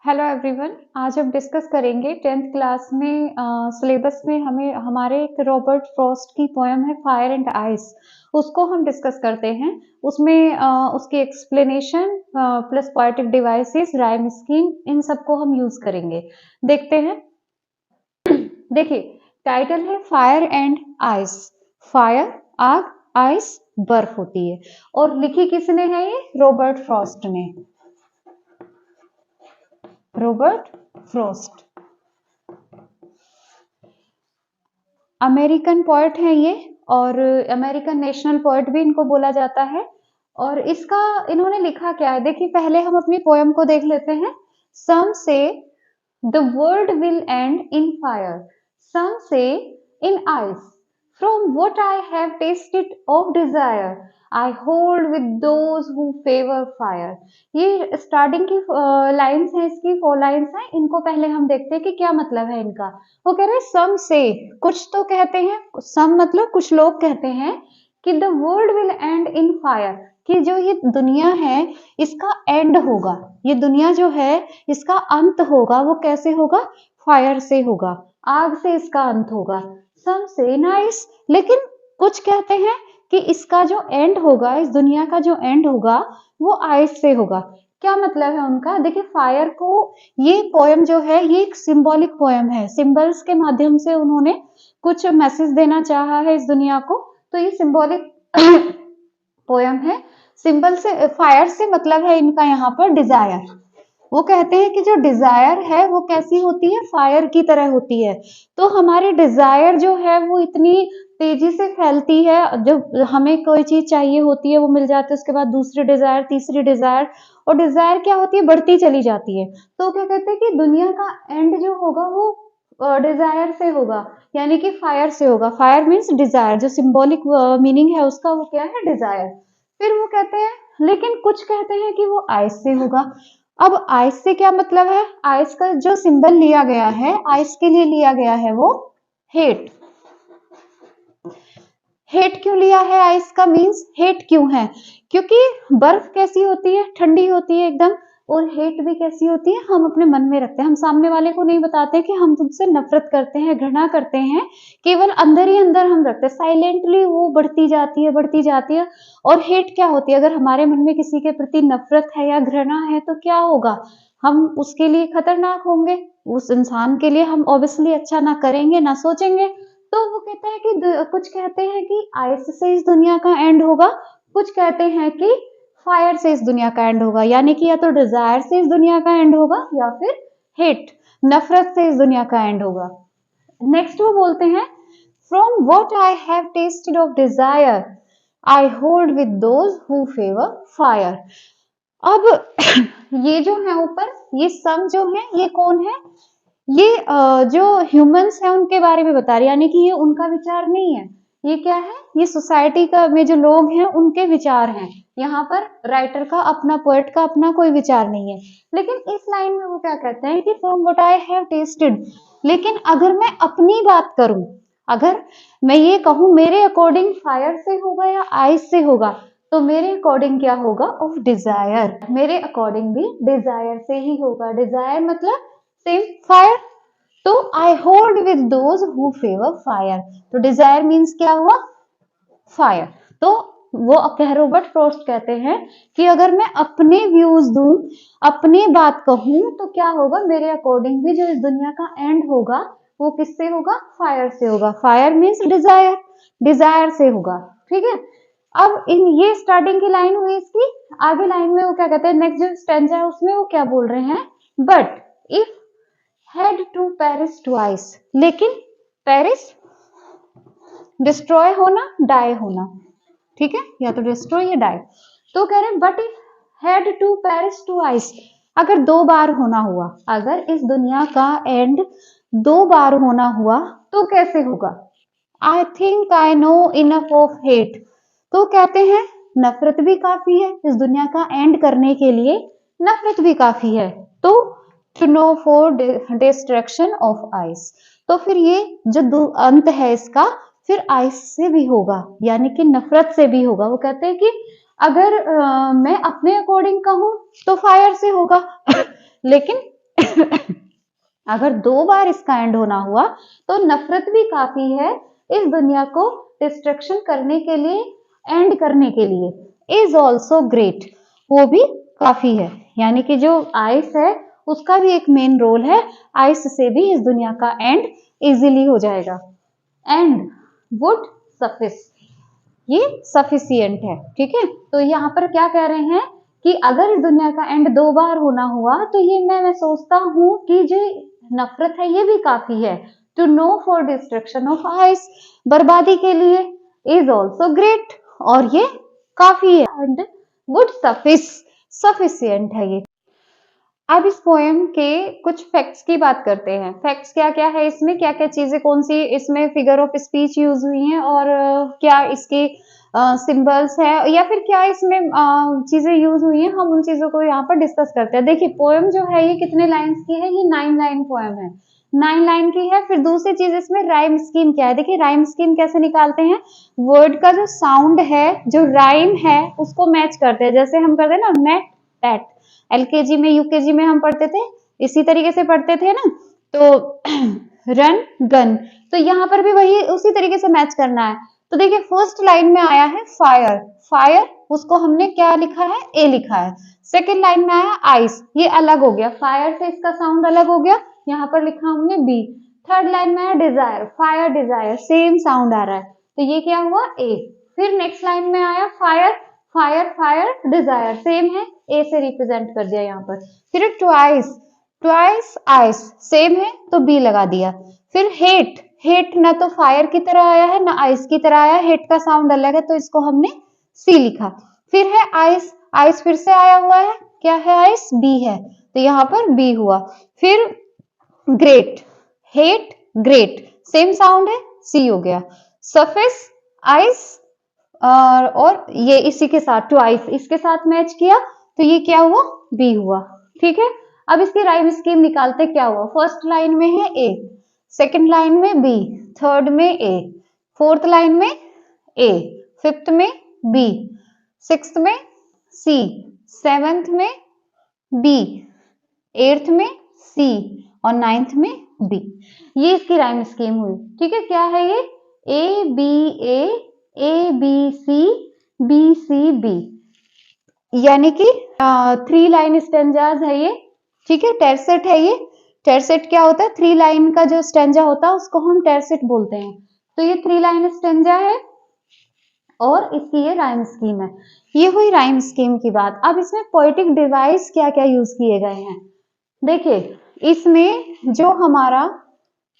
Hello everyone. आज हम discuss करेंगे 10th क्लास में सिलेबस में हमें हमारे एक रॉबर्ट फ्रॉस्ट की पोएम है फायर एंड आइस। उसको हम डिस्कस करते हैं। उसमें उसकी explanation plus poetic devices rhyme scheme in सबको हम यूज करेंगे। देखते हैं। देखिए, टाइटल है फायर एंड आइस। फायर आग, आइस बर्फ होती है। और लिखी किसने है? ये रॉबर्ट फ्रॉस्ट ने। रॉबर्ट फ्रॉस्ट अमेरिकन पोएट है ये, और अमेरिकन नेशनल पोएट भी इनको बोला जाता है। और इसका इन्होंने लिखा क्या है, देखिए पहले हम अपनी पोएम को देख लेते हैं। Some say the world will end in fire, some say in ice, from what I have tasted of desire, I hold with those who favor fire। ये स्टार्टिंग की लाइंस हैं, इसकी 4 लाइंस हैं। इनको पहले हम देखते हैं कि क्या मतलब है इनका। वो कह रहे हैं सम से, कुछ तो कहते हैं, सम मतलब कुछ लोग कहते हैं कि the world will end in fire, कि जो ये दुनिया है इसका एंड होगा। ये दुनिया जो है इसका अंत होगा। वो कैसे होगा? फायर से होगा, आग से इसका अंत होगा। सम से नाइस, लेकिन कुछ कहते हैं कि इसका जो एंड होगा, इस दुनिया का जो एंड होगा वो आइस से होगा। क्या मतलब है उनका? देखिए फायर को, ये पोएम जो है ये एक सिंबॉलिक पोएम है। सिंबल्स के माध्यम से उन्होंने कुछ मैसेज देना चाहा है इस दुनिया को, तो ये सिंबॉलिक पोएम है। सिंबल से, फायर से मतलब है इनका यहाँ पर डिजायर। वो कहते हैं कि जो डिजायर है वो कैसी होती है? फायर की तरह होती है। तो हमारी डिजायर जो है वो इतनी तेजी से फैलती है। जब हमें कोई चीज चाहिए होती है वो मिल जाती है, उसके बाद दूसरी डिजायर, तीसरी डिजायर, और डिजायर क्या होती है? बढ़ती चली जाती है। तो क्या कहते हैं कि दुनिया का एंड जो होगा वो डिजायर से होगा, यानी कि फायर से होगा। फायर मीन्स डिजायर, जो सिंबॉलिक मीनिंग है उसका वो क्या है? डिजायर। फिर वो कहते हैं, लेकिन कुछ कहते हैं कि वो आइस से होगा। अब आइस से क्या मतलब है? आइस का जो सिंबल लिया गया है, आइस के लिए लिया गया है वो हेट। हेट क्यों लिया है आइस का? मीन्स हेट क्यों है? क्योंकि बर्फ कैसी होती है? ठंडी होती है एकदम। और हेट भी कैसी होती है? हम अपने मन में रखते हैं। हम सामने वाले को नहीं बताते कि हम तुमसे नफरत करते हैं, घृणा करते हैं। केवल अंदर ही अंदर हम रखते हैं, साइलेंटली वो बढ़ती जाती है, बढ़ती जाती है। और हेट क्या होती है? अगर हमारे मन में किसी के प्रति नफरत है या घृणा है तो क्या होगा? हम उसके लिए खतरनाक होंगे। उस इंसान के लिए हम ऑब्वियसली अच्छा ना करेंगे, ना सोचेंगे। तो वो कहता है कि कुछ कहते हैं कि आइस से इस दुनिया का एंड होगा, कुछ कहते हैं कि फायर से इस दुनिया का एंड होगा। यानी कि या तो डिजायर से इस दुनिया का एंड होगा या फिर हेट, नफरत से इस दुनिया का एंड होगा। नेक्स्ट वो बोलते हैं, from what I have tested of desire, I hold with those who favour fire. अब ये जो है ऊपर, ये सम जो है ये कौन है? ये जो ह्यूमंस हैं उनके बारे में बता रहे, यानी कि ये उनका विचार नहीं है। ये क्या है? ये सोसाइटी का में जो लोग हैं उनके विचार हैं। यहाँ पर राइटर का अपना, पोएट का अपना कोई विचार नहीं है। लेकिन इस लाइन में वो क्या कहते हैं कि from what I have tested, लेकिन अगर मैं अपनी बात करूं, अगर मैं ये कहूं मेरे अकॉर्डिंग फायर से होगा या आइस से होगा, तो मेरे अकॉर्डिंग क्या होगा? Of desire. मेरे अकॉर्डिंग भी डिजायर से ही होगा। डिजायर मतलब सेम फायर। तो I hold with those who favour fire, तो डिजायर मीन्स क्या हुआ? फायर। तो वो रॉबर्ट फ्रॉस्ट कहते हैं कि अगर मैं अपने व्यूज दूं, अपनी बात कहूं, तो क्या होगा? मेरे अकॉर्डिंग भी जो इस दुनिया का एंड होगा वो किससे होगा? फायर से होगा। फायर मीन्स डिजायर, डिजायर से होगा। ठीक है। अब इन ये स्टार्टिंग की लाइन हुई इसकी। आगे लाइन में वो क्या कहते हैं, नेक्स्ट जो स्टैंजा है उसमें वो क्या बोल रहे हैं? But if had to perish twice, लेकिन पेरिस डिस्ट्रॉय होना, डाई होना, ठीक है, या तो डिस्ट्रॉय या डाई। तो कह रहे हैं but if had to perish twice, अगर 2 बार होना हुआ, अगर इस दुनिया का एंड 2 बार होना हुआ तो कैसे होगा? आई think I know enough of hate. तो कहते हैं नफरत भी काफी है इस दुनिया का एंड करने के लिए, नफरत भी काफी है। तो to know for destruction of ice, तो फिर ये जो अंत है इसका फिर आइस से भी होगा, यानी कि नफरत से भी होगा। वो कहते हैं कि अगर मैं अपने अकॉर्डिंग कहूं तो फायर से होगा लेकिन अगर 2 बार इसका एंड होना हुआ तो नफरत भी काफी है इस दुनिया को डिस्ट्रक्शन करने के लिए, एंड करने के लिए। इज ऑल्सो ग्रेट, वो भी काफी है, यानी कि जो आइस है उसका भी एक मेन रोल है, आइस से भी इस दुनिया का एंड इजीली हो जाएगा। एंड वुड सफिस, ये सफिशियंट है, ठीक है। तो यहाँ पर क्या कह रहे हैं कि अगर इस दुनिया का एंड 2 बार होना हुआ तो ये मैं सोचता हूँ कि जो नफरत है ये भी काफी है। To know for destruction of ice, बर्बादी के लिए, इज ऑल्सो ग्रेट, और ये काफी है। एंड वुड सफिस, सफिशियंट है ये। अब इस पोएम के कुछ फैक्ट्स की बात करते हैं। फैक्ट्स क्या क्या है इसमें, क्या क्या चीजें, कौन सी इसमें फिगर ऑफ स्पीच यूज हुई हैं, और क्या इसके सिंबल्स है, या फिर क्या इसमें चीजें यूज हुई हैं, हम उन चीजों को यहाँ पर डिस्कस करते हैं। देखिए पोएम जो है ये कितने लाइन्स की है, ये 9 लाइन पोएम है, 9 लाइन की है। फिर दूसरी चीज इसमें राइम स्कीम क्या है, देखिए राइम स्कीम कैसे निकालते हैं, वर्ड का जो साउंड है, जो राइम है उसको मैच करते हैं, जैसे हम करते हैं ना मैट टैट, एलकेजी में यूकेजी में हम पढ़ते थे, इसी तरीके से पढ़ते थे ना। तो रन गन, तो यहाँ पर भी वही उसी तरीके से मैच करना है। तो देखिए फर्स्ट लाइन में आया है फायर, फायर उसको हमने क्या लिखा है, ए लिखा है। सेकेंड लाइन में आया आइस, ये अलग हो गया, फायर से इसका साउंड अलग हो गया, यहाँ पर लिखा हमने बी। थर्ड लाइन में आया desire, fire desire, same sound आ रहा है, तो ये क्या हुआ ए। फिर नेक्स्ट लाइन में आया fire, fire fire desire, same है, ए से रिप्रेजेंट कर दिया यहाँ पर। फिर ट्वाइस, ट्वाइस आइस, सेम है तो बी लगा दिया। फिर हेट, हेट ना तो फायर की तरह आया है ना आइस की तरह आया है, हेट का साउंड अलग है तो इसको हमने सी लिखा। फिर है आइस, आइस फिर से आया हुआ है, क्या है आइस, बी है, तो यहाँ पर बी हुआ। फिर great, hate great, same sound है, सी हो गया। सरफेस आइस, और ये इसी के साथ ट्वाइस इसके साथ मैच किया तो ये क्या हुआ, बी हुआ, ठीक है। अब इसकी राइम स्कीम निकालते, क्या हुआ, फर्स्ट लाइन में है ए, सेकंड लाइन में बी, थर्ड में ए, फोर्थ लाइन में ए, फिफ्थ में बी, सिक्स्थ में सी, सेवेंथ में बी, एट्थ में सी, और नाइन्थ में बी। ये इसकी राइम स्कीम हुई, ठीक है। क्या है ये, A B C, B C B, यानी कि 3 लाइन स्टेंजाज है ये, ठीक है। टेरसेट है ये, टेरसेट क्या होता है, 3 लाइन का जो स्टेंजा होता है उसको हम टेरसेट बोलते हैं। तो ये 3 लाइन स्टेंजा है और इसकी ये राइम स्कीम है। ये हुई राइम स्कीम की बात। अब इसमें पोएटिक डिवाइस क्या क्या यूज किए गए हैं, देखिए इसमें जो हमारा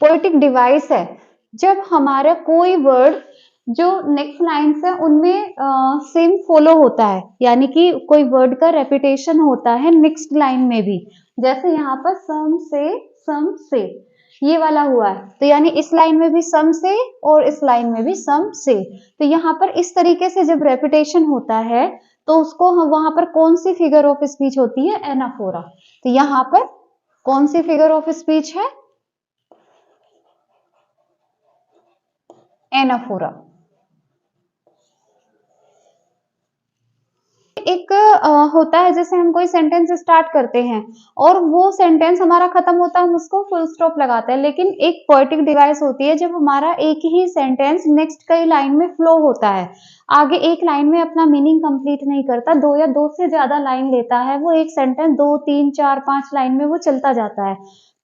पोएटिक डिवाइस है, जब हमारा कोई वर्ड जो नेक्स्ट लाइन से उनमें सेम फॉलो होता है, यानी कि कोई वर्ड का रेपिटेशन होता है नेक्स्ट लाइन में भी, जैसे यहाँ पर सम से ये वाला हुआ है, तो यानी इस लाइन में भी सम से और इस लाइन में भी सम से, तो यहाँ पर इस तरीके से जब रेपिटेशन होता है तो उसको हम वहां पर कौन सी फिगर ऑफ स्पीच होती है, एनाफोरा। तो यहाँ पर कौन सी फिगर ऑफ स्पीच है, एनाफोरा। एक होता है जैसे हम कोई सेंटेंस स्टार्ट करते हैं और वो सेंटेंस हमारा खत्म होता है, हम उसको फुल स्टॉप लगाते हैं, लेकिन एक पोएटिक डिवाइस होती है जब हमारा एक ही सेंटेंस नेक्स्ट कई लाइन में फ्लो होता है, आगे एक लाइन में अपना मीनिंग कंप्लीट नहीं करता, 2 या 2 से ज्यादा लाइन लेता है, वो एक सेंटेंस 2 3 4 5 लाइन में वो चलता जाता है,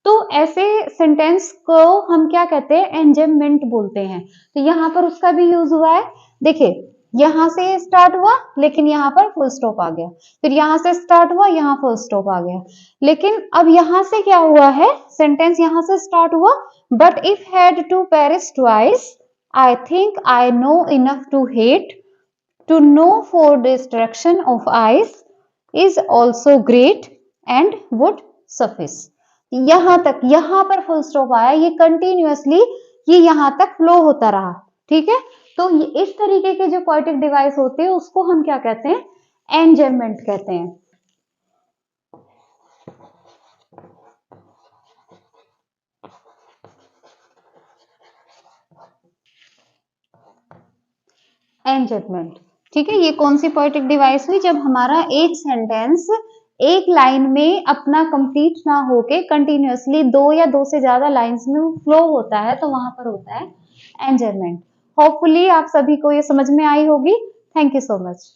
तो ऐसे सेंटेंस को हम क्या कहते हैं, एंजेममेंट बोलते हैं। तो यहाँ पर उसका भी यूज हुआ है, देखिए यहां से स्टार्ट हुआ लेकिन यहाँ पर फुल स्टॉप आ गया, फिर यहां से स्टार्ट हुआ यहाँ फुल स्टॉप आ गया, लेकिन अब यहां से क्या हुआ है, सेंटेंस यहां से स्टार्ट हुआ, but if had to perish twice, I think I know enough to hate, to know for destruction of ice is also great and would suffice. यहां तक, यहां पर फुल स्टॉप आया, ये कंटिन्यूअसली ये यहां तक फ्लो होता रहा, ठीक है। तो इस तरीके के जो पोएटिक डिवाइस होते हैं उसको हम क्या कहते हैं, एंजेममेंट कहते हैं। एंजेममेंट, ठीक है। ये कौन सी पोएटिक डिवाइस हुई, जब हमारा एक सेंटेंस एक लाइन में अपना कंप्लीट ना होके कंटिन्यूअसली 2 या 2 से ज़्यादा लाइन्स में वो फ्लो होता है, तो वहाँ पर होता है एंजरमेंट। होपफुली आप सभी को ये समझ में आई होगी। Thank you so much.